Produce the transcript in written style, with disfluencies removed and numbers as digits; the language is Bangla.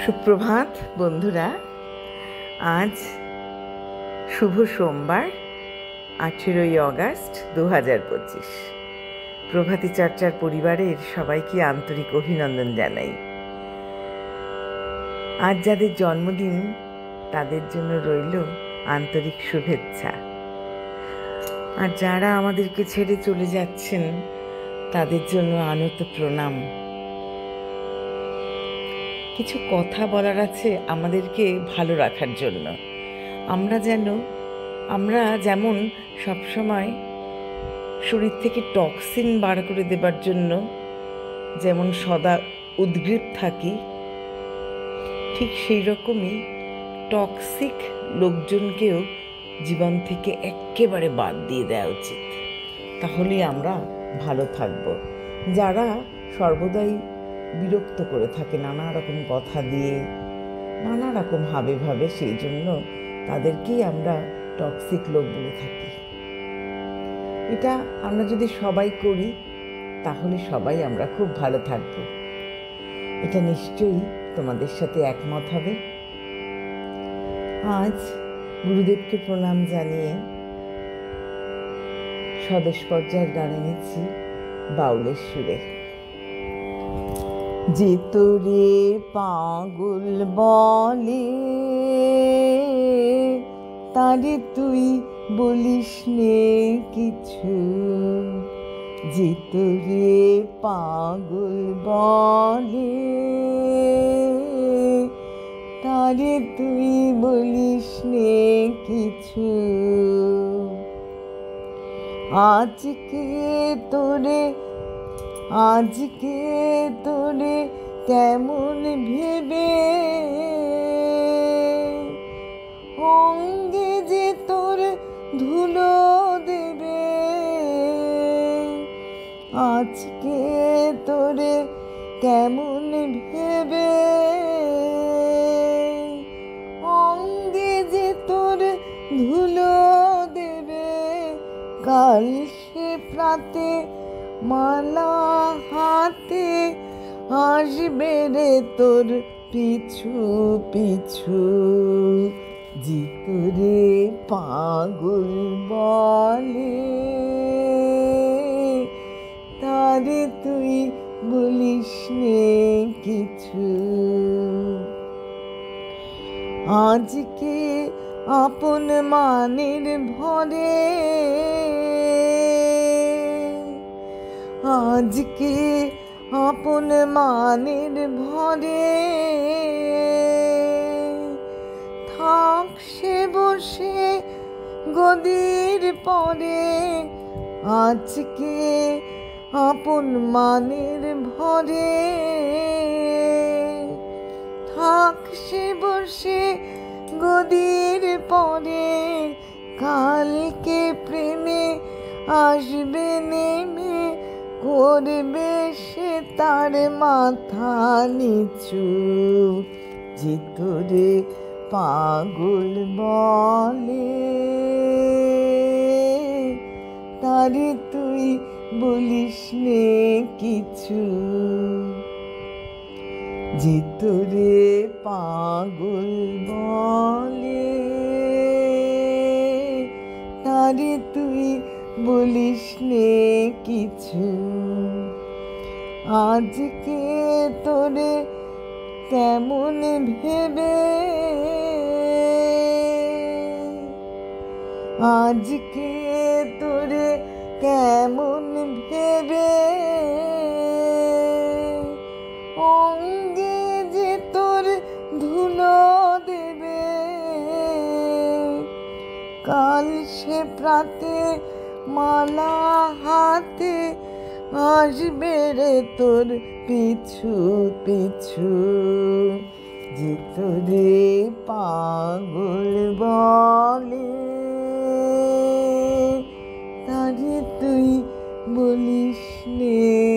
সুপ্রভাত বন্ধুরা। আজ শুভ সোমবার 18ই অগাস্ট 2025। প্রভাতী চর্চার পরিবারের সবাইকে আন্তরিক অভিনন্দন জানাই। আজ যাদের জন্মদিন তাদের জন্য রইল আন্তরিক শুভেচ্ছা, আর যারা আমাদেরকে ছেড়ে চলে যাচ্ছেন তাদের জন্য আনত প্রণাম। কিছু কথা বলার আছে আমাদেরকে ভালো রাখার জন্য। আমরা যেমন সবসময় শরীর থেকে টক্সিন বার করে দেবার জন্য যেমন সদা উদ্গ্রীব থাকি, ঠিক সেই রকমই টক্সিক লোকজনকেও জীবন থেকে একেবারে বাদ দিয়ে দেওয়া উচিত। তাহলেই আমরা ভালো থাকব। যারা সর্বদাই বিরক্ত করে থাকে নানা রকম কথা দিয়ে, নানা রকম ভাবে, সেই জন্য তাদেরকেই আমরা টক্সিক লোক বলে থাকি। এটা আমরা যদি সবাই করি তাহলে সবাই আমরা খুব ভালো থাকব। এটা নিশ্চয়ই তোমাদের সাথে একমত হবে। আজ গুরুদেবকে প্রণাম জানিয়ে স্বদেশ পর্যায়ের গান এনেছি বাউলের সুরে। যে তোরে পাগল বলে তারে তুই বলিস নে কিছু, যে তোরে পাগল বলে তারে তুই বলিস নে কিছু। আজকে তোরে কেমন ভেবে অঙ্গে যে তোর ধুলো দেবে, আজকে তোরে কেমন ভেবে অঙ্গে যে তোর ধুলো দেবে, কাল সে প্রাতে মালা হাতে আসবে রে তোর পিছু পিছু। যে তোরে পাগল বলে তারে তুই বলিস নে কিছু। আজকে আপন মানের ভরে, আজকে আপন মানের ভরে থাক সে বসে গদির পরে, আজকে আপন মানের ভরে থাক সে বসে গদির পরে, কালকে প্রেমে আসবে নেমে করবে সে তার মাথা নিচু। যে তোরে পাগল বলে তারে তুই বলিস নে কিছু, যে তোরে পাগল বলে তারে তুই বলিস নে কিছু। আজকে তোরে কেমন ভেবে, আজকে তোরে কেমন ভেবে অঙ্গে যে তোর ধুলো দেবে, কাল সে প্রাতে মালা হাতে আসবে রে তোর পিছু পিছু। যে তোরে পাগল বলে তারে তুই বলিস নে